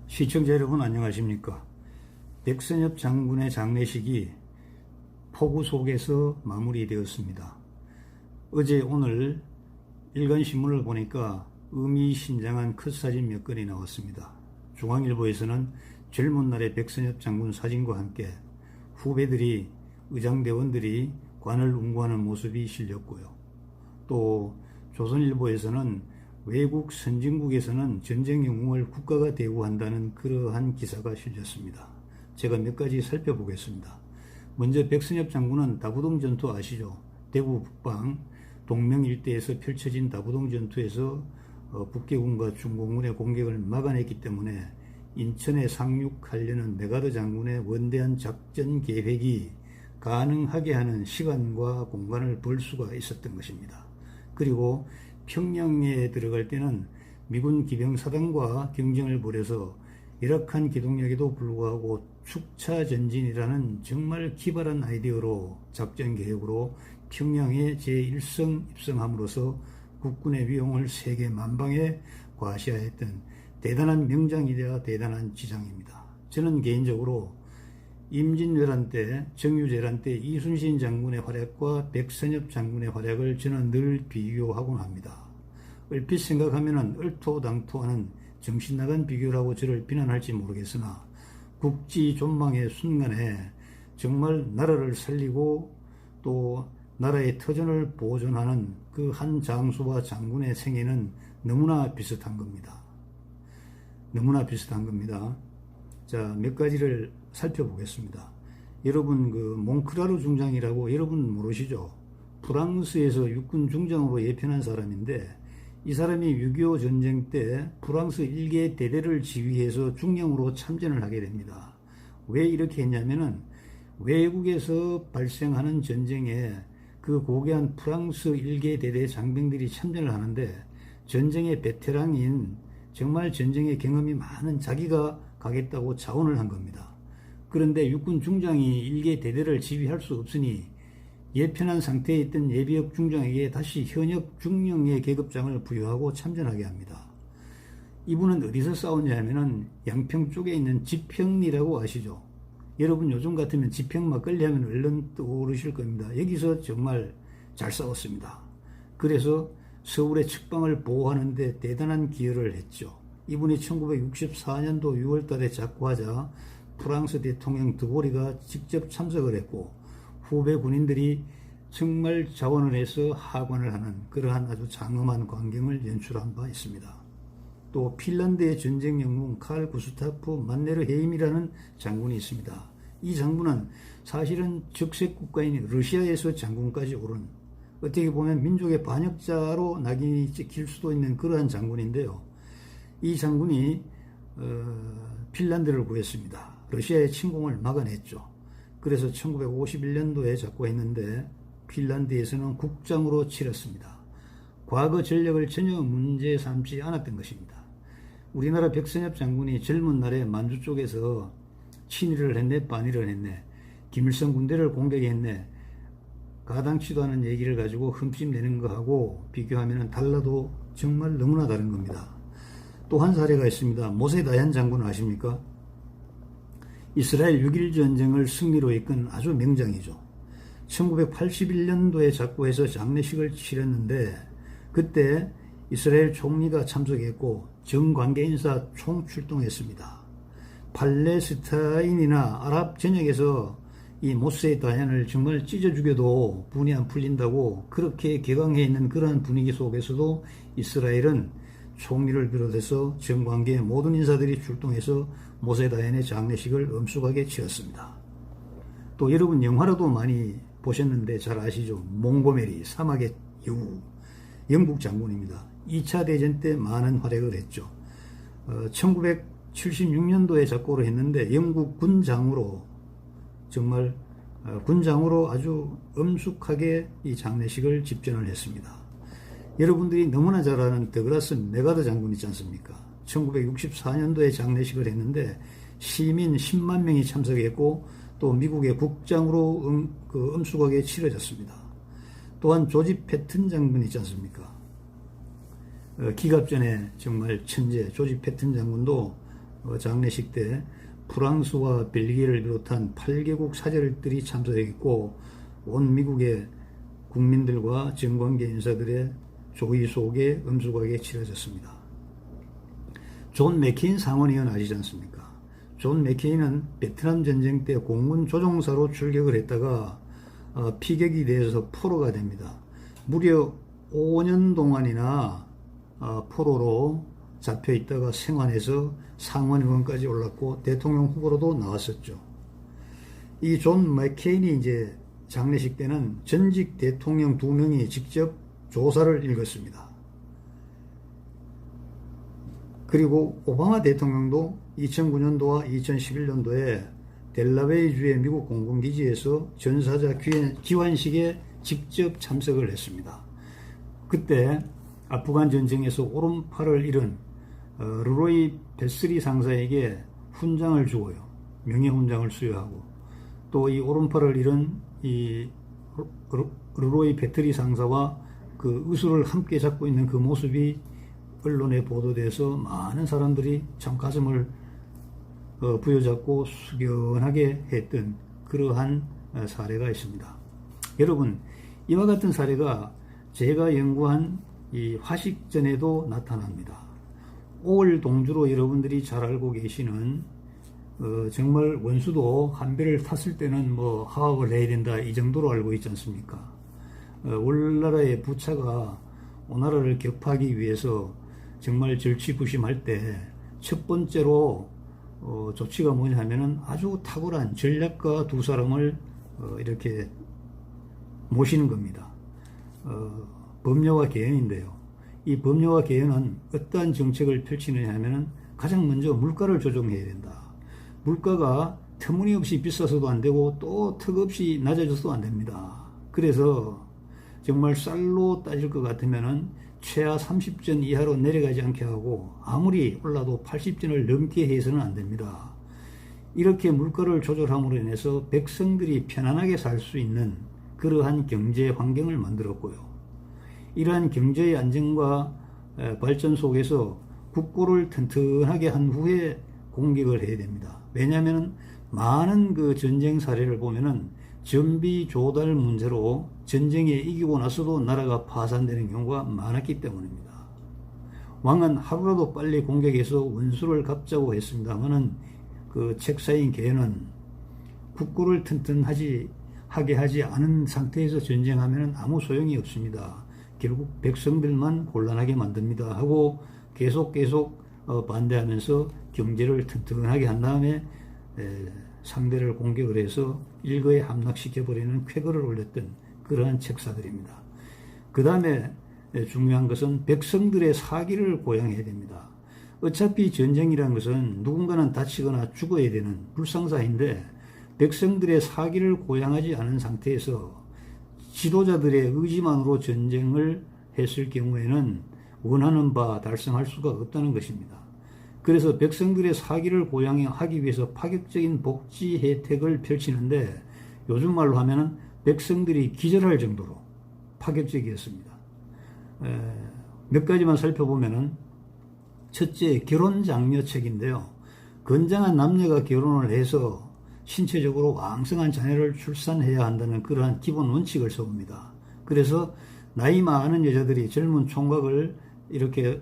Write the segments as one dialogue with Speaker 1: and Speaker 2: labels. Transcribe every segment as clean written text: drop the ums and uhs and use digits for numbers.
Speaker 1: 시청자 여러분 안녕하십니까. 백선엽 장군의 장례식이 폭우 속에서 마무리되었습니다. 어제 오늘 일간신문을 보니까 의미심장한 컷사진 몇 건이 나왔습니다. 중앙일보에서는 젊은 날의 백선엽 장군 사진과 함께 후배들이 의장대원들이 관을 운구하는 모습이 실렸고요. 또 조선일보에서는 외국 선진국에서는 전쟁 영웅을 국가가 대우한다는 그러한 기사가 실렸습니다. 제가 몇 가지 살펴보겠습니다. 먼저 백선엽 장군은 다부동 전투 아시죠? 대구 북방 동명 일대에서 펼쳐진 다부동 전투에서 북계군과 중공군의 공격을 막아냈기 때문에 인천에 상륙하려는 메가더 장군의 원대한 작전 계획이 가능하게 하는 시간과 공간을 벌 수가 있었던 것입니다. 그리고 평양에 들어갈 때는 미군 기병사단과 경쟁을 벌여서 열악한 기동력에도 불구하고 축차 전진이라는 정말 기발한 아이디어로 작전 계획으로 평양에 제1성 입성함으로써 국군의 위용을 세계 만방에 과시하였던 대단한 명장이자 대단한 지장입니다. 저는 개인적으로 임진왜란 때, 정유재란 때 이순신 장군의 활약과 백선엽 장군의 활약을 저는 늘 비교하곤 합니다. 얼핏 생각하면 얼토당토하는 정신나간 비교라고 저를 비난할지 모르겠으나 국지존망의 순간에 정말 나라를 살리고 또 나라의 터전을 보존하는 그 한 장수와 장군의 생애는 너무나 비슷한 겁니다. 너무나 비슷한 겁니다. 자, 몇 가지를 살펴보겠습니다. 여러분 몽크라르 중장이라고 여러분 모르시죠? 프랑스에서 육군 중장으로 예편한 사람인데 이 사람이 6.25 전쟁 때 프랑스 일개 대대를 지휘해서 중령으로 참전을 하게 됩니다. 왜 이렇게 했냐면은 외국에서 발생하는 전쟁에 그 고귀한 프랑스 일개 대대 장병들이 참전을 하는데 전쟁의 베테랑인 정말 전쟁의 경험이 많은 자기가 가겠다고 자원을 한 겁니다. 그런데 육군 중장이 일개 대대를 지휘할 수 없으니 예편한 상태에 있던 예비역 중장에게 다시 현역 중령의 계급장을 부여하고 참전하게 합니다. 이분은 어디서 싸웠냐 하면은 양평 쪽에 있는 지평리라고 아시죠? 여러분 요즘 같으면 지평 막걸리 하면 얼른 떠오르실 겁니다. 여기서 정말 잘 싸웠습니다. 그래서 서울의 측방을 보호하는 데 대단한 기여를 했죠. 이분이 1964년도 6월달에 작고하자 프랑스 대통령 드고리가 직접 참석을 했고 후배 군인들이 정말 자원을 해서 하관을 하는 그러한 아주 장엄한 광경을 연출한 바 있습니다. 또 핀란드의 전쟁 영웅 칼 구스타프 만네르헤임이라는 장군이 있습니다. 이 장군은 사실은 적색 국가인 러시아에서 장군까지 오른 어떻게 보면 민족의 반역자로 낙인이 찍힐 수도 있는 그러한 장군인데요. 이 장군이 핀란드를 구했습니다. 러시아의 침공을 막아냈죠. 그래서 1951년도에 작고했는데 핀란드에서는 국장으로 치렀습니다. 과거 전력을 전혀 문제 삼지 않았던 것입니다. 우리나라 백선엽 장군이 젊은 날에 만주 쪽에서 친일을 했네, 반일을 했네, 김일성 군대를 공격했네, 가당치도 않은 얘기를 가지고 흠집 내는 거하고 비교하면 달라도 정말 너무나 다른 겁니다. 또 한 사례가 있습니다. 모세 다얀 장군 아십니까? 이스라엘 6.1 전쟁을 승리로 이끈 아주 명장이죠. 1981년도에 작고해서 장례식을 치렀는데 그때 이스라엘 총리가 참석했고 정관계 인사 총출동했습니다. 팔레스타인이나 아랍 전역에서 이 모세 다얀을 정말 찢어 죽여도 분이 안 풀린다고 그렇게 격앙해 있는 그러한 분위기 속에서도 이스라엘은 총리를 비롯해서 정관계의 모든 인사들이 출동해서 모세 다얀의 장례식을 엄숙하게 치렀습니다. 또 여러분 영화로도 많이 보셨는데 잘 아시죠? 몽고메리 사막의 여우 영국 장군입니다. 2차 대전 때 많은 활약을 했죠. 1976년도에 작고를 했는데 영국 군장으로 정말 군장으로 아주 엄숙하게 이 장례식을 집전을 했습니다. 여러분들이 너무나 잘 아는 더글라스 메가더 장군 있지 않습니까? 1964년도에 장례식을 했는데 시민 10만 명이 참석했고 또 미국의 국장으로 엄숙하게 치러졌습니다. 또한 조지 패튼 장군 있지 않습니까? 기갑전에 정말 천재 조지 패튼 장군도 장례식 때 프랑스와 벨기에를 비롯한 8개국 사절들이 참석했고 온 미국의 국민들과 정관계 인사들의 조의 속에 엄숙하게 치러졌습니다. 존 맥케인 상원의원 아시지 않습니까? 존 맥케인은 베트남 전쟁 때 공군 조종사로 출격을 했다가 피격이 되어서 포로가 됩니다. 무려 5년 동안이나 포로로 잡혀 있다가 생還해서 상원의원까지 올랐고 대통령 후보로도 나왔었죠. 이 존 맥케인이 이제 장례식 때는 전직 대통령 2명이 직접 조사를 읽었습니다. 그리고 오바마 대통령도 2009년도와 2011년도에 델라웨이주의 미국 공군기지에서 전사자 기환식에 직접 참석을 했습니다. 그때 아프간 전쟁에서 오른팔을 잃은 르로이 베스리 상사에게 훈장을 주고요. 명예훈장을 수여하고 또 이 오른팔을 잃은 이 르로이 베트리 상사와 그 의술을 함께 잡고 있는 그 모습이 언론에 보도돼서 많은 사람들이 참 가슴을 부여잡고 숙연하게 했던 그러한 사례가 있습니다. 여러분, 이와 같은 사례가 제가 연구한 이 화식전에도 나타납니다. 5월 동주로 여러분들이 잘 알고 계시는 정말 원수도 한 배를 탔을 때는 뭐 하합을 해야 된다 이 정도로 알고 있지 않습니까? 우리나라의 부차가 오나라를 격파하기 위해서 정말 절치부심할 때 첫 번째로 조치가 뭐냐 하면은 아주 탁월한 전략가 두 사람을 이렇게 모시는 겁니다. 범여와 계연인데요. 이 범여와 계연은 어떠한 정책을 펼치느냐 하면은 가장 먼저 물가를 조정해야 된다. 물가가 터무니없이 비싸서도 안 되고 또 턱없이 낮아져서도 안 됩니다. 그래서 정말 쌀로 따질 것 같으면은 최하 30전 이하로 내려가지 않게 하고 아무리 올라도 80전을 넘게 해서는 안 됩니다. 이렇게 물가를 조절함으로 인해서 백성들이 편안하게 살 수 있는 그러한 경제 환경을 만들었고요. 이러한 경제의 안정과 발전 속에서 국고를 튼튼하게 한 후에 공격을 해야 됩니다. 왜냐하면 많은 그 전쟁 사례를 보면은 전비 조달 문제로 전쟁에 이기고 나서도 나라가 파산되는 경우가 많았기 때문입니다. 왕은 하루라도 빨리 공격해서 원수를 갚자고 했습니다만은 그 책사인 계는 국고를 튼튼하게 하지 않은 상태에서 전쟁하면 아무 소용이 없습니다. 결국 백성들만 곤란하게 만듭니다 하고 계속 반대하면서 경제를 튼튼하게 한 다음에 상대를 공격을 해서 일거에 함락시켜버리는 쾌거를 올렸던 그러한 책사들입니다. 그 다음에 중요한 것은 백성들의 사기를 고양해야 됩니다. 어차피 전쟁이라는 것은 누군가는 다치거나 죽어야 되는 불상사인데 백성들의 사기를 고양하지 않은 상태에서 지도자들의 의지만으로 전쟁을 했을 경우에는 원하는 바 달성할 수가 없다는 것입니다. 그래서 백성들의 사기를 고양하기 위해서 파격적인 복지 혜택을 펼치는데 요즘 말로 하면은 백성들이 기절할 정도로 파격적이었습니다. 몇 가지만 살펴보면은 첫째, 결혼 장려책인데요. 건장한 남녀가 결혼을 해서 신체적으로 왕성한 자녀를 출산해야 한다는 그러한 기본 원칙을 세웁니다. 그래서 나이 많은 여자들이 젊은 총각을 이렇게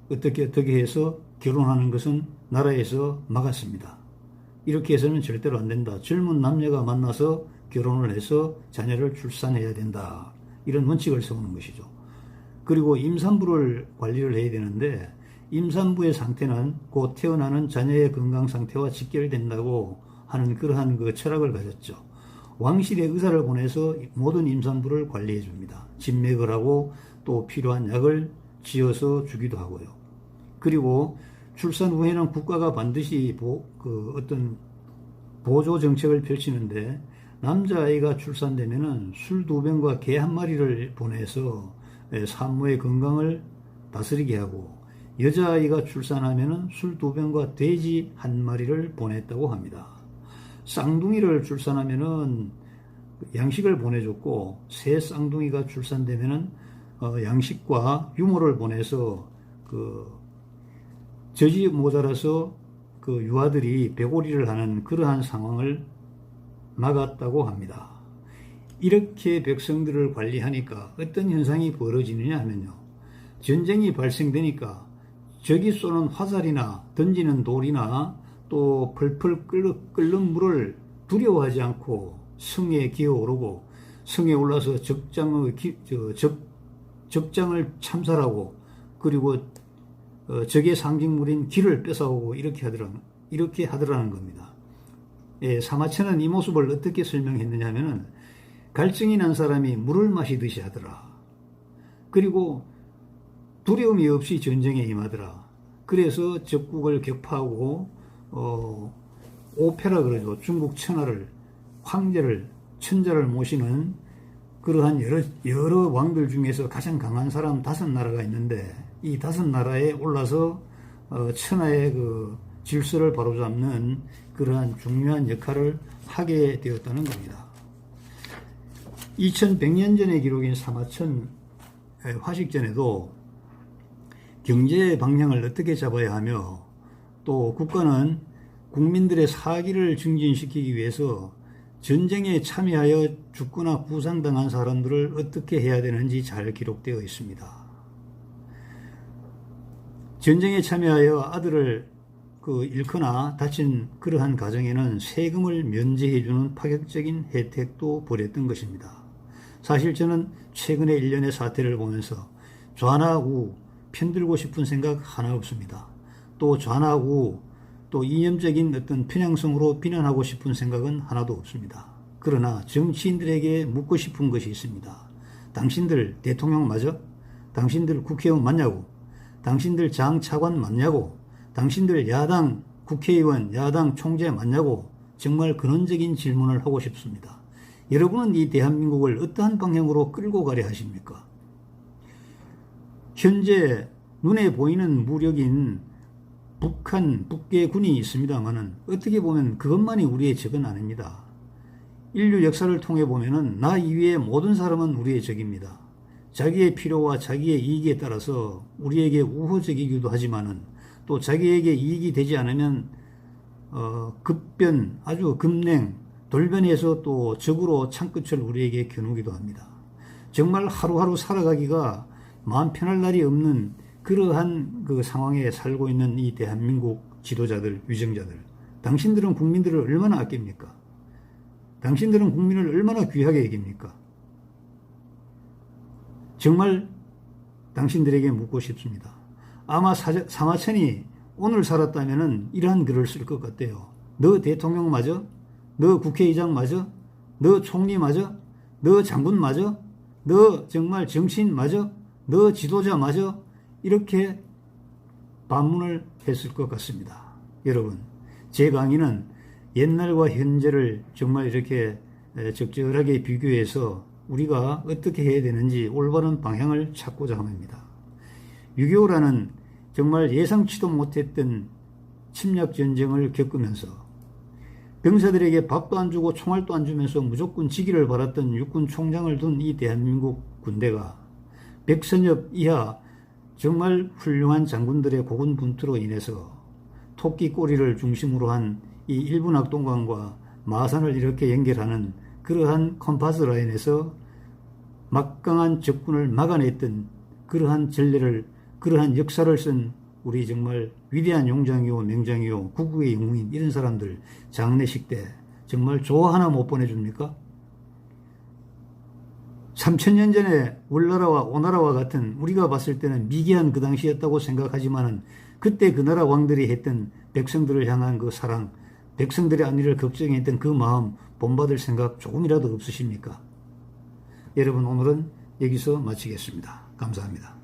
Speaker 1: 어떻게 해서 결혼하는 것은 나라에서 막았습니다. 이렇게 해서는 절대로 안 된다. 젊은 남녀가 만나서 결혼을 해서 자녀를 출산해야 된다. 이런 원칙을 세우는 것이죠. 그리고 임산부를 관리를 해야 되는데 임산부의 상태는 곧 태어나는 자녀의 건강 상태와 직결된다고 하는 그러한 그 철학을 가졌죠. 왕실의 의사를 보내서 모든 임산부를 관리해 줍니다. 진맥을 하고 또 필요한 약을 지어서 주기도 하고요. 그리고 출산 후에는 국가가 반드시 어떤 보조 정책을 펼치는데 남자아이가 출산되면은 술 2병과 개 1마리를 보내서 산모의 건강을 다스리게 하고 여자아이가 출산하면은 술 2병과 돼지 1마리를 보냈다고 합니다. 쌍둥이를 출산하면은 양식을 보내줬고 새 쌍둥이가 출산되면은 양식과 유모를 보내서 젖이 모자라서 그 유아들이 배고리를 하는 그러한 상황을 막았다고 합니다. 이렇게 백성들을 관리하니까 어떤 현상이 벌어지느냐 하면요. 전쟁이 발생되니까 적이 쏘는 화살이나 던지는 돌이나 또 펄펄 끓는 물을 두려워하지 않고 성에 기어오르고 성에 올라서 적장을 참살하고 그리고 적의 상징물인 길을 뺏어오고 이렇게 하더라는 겁니다. 예, 사마천은 이 모습을 어떻게 설명했느냐 하면은 갈증이 난 사람이 물을 마시듯이 하더라. 그리고 두려움이 없이 전쟁에 임하더라. 그래서 적국을 격파하고 오페라 그러죠. 중국 천하를 황제를 천자를 모시는 그러한 여러 왕들 중에서 가장 강한 사람 5나라가 있는데 이 5나라에 올라서 천하의 그 질서를 바로잡는 그러한 중요한 역할을 하게 되었다는 겁니다. 2100년 전의 기록인 사마천 화식전에도 경제의 방향을 어떻게 잡아야 하며 또 국가는 국민들의 사기를 증진시키기 위해서 전쟁에 참여하여 죽거나 부상당한 사람들을 어떻게 해야 되는지 잘 기록되어 있습니다. 전쟁에 참여하여 아들을 잃거나 다친 그러한 가정에는 세금을 면제해주는 파격적인 혜택도 벌였던 것입니다. 사실 저는 최근에 일련의 사태를 보면서 좌나 우 편들고 싶은 생각 하나 없습니다. 또 좌나 우 또 이념적인 어떤 편향성으로 비난하고 싶은 생각은 하나도 없습니다. 그러나 정치인들에게 묻고 싶은 것이 있습니다. 당신들 대통령 맞아? 당신들 국회의원 맞냐고? 당신들 장 차관 맞냐고? 당신들 야당 국회의원, 야당 총재 맞냐고? 정말 근원적인 질문을 하고 싶습니다. 여러분은 이 대한민국을 어떠한 방향으로 끌고 가려 하십니까? 현재 눈에 보이는 무력인 북계군이 있습니다만은 어떻게 보면 그것만이 우리의 적은 아닙니다. 인류 역사를 통해 보면은 나 이외의 모든 사람은 우리의 적입니다. 자기의 필요와 자기의 이익에 따라서 우리에게 우호적이기도 하지만은 또 자기에게 이익이 되지 않으면 급변, 아주 급냉, 돌변해서 또 적으로 창끝을 우리에게 겨누기도 합니다. 정말 하루하루 살아가기가 마음 편할 날이 없는 그러한 그 상황에 살고 있는 이 대한민국 지도자들, 위정자들, 당신들은 국민들을 얼마나 아낍니까? 당신들은 국민을 얼마나 귀하게 여깁니까? 정말 당신들에게 묻고 싶습니다. 아마 사마천이 오늘 살았다면은 이러한 글을 쓸 것 같아요. 너 대통령 맞아? 너 국회의장 맞아? 너 총리 맞아? 너 장군 맞아? 너 정말 정치인 맞아? 너 지도자 맞아? 이렇게 반문을 했을 것 같습니다. 여러분, 제 강의는 옛날과 현재를 정말 이렇게 적절하게 비교해서 우리가 어떻게 해야 되는지 올바른 방향을 찾고자 합니다. 6.25라는 정말 예상치도 못했던 침략 전쟁을 겪으면서 병사들에게 밥도 안 주고 총알도 안 주면서 무조건 지기를 바랐던 육군 총장을 둔 이 대한민국 군대가 백선엽 이하 정말 훌륭한 장군들의 고군분투로 인해서 토끼 꼬리를 중심으로 한 이 일본학동강과 마산을 이렇게 연결하는 그러한 컴파스 라인에서 막강한 적군을 막아냈던 그러한 전례를, 그러한 역사를 쓴 우리 정말 위대한 용장이요, 명장이요, 구국의 영웅인 이런 사람들 장례식 때 정말 조 하나 못 보내줍니까? 3000년 전에 월나라와 오나라와 같은 우리가 봤을 때는 미개한 그 당시였다고 생각하지만은 그때 그 나라 왕들이 했던 백성들을 향한 그 사랑, 백성들의 안위를 걱정했던 그 마음 본받을 생각 조금이라도 없으십니까? 여러분, 오늘은 여기서 마치겠습니다. 감사합니다.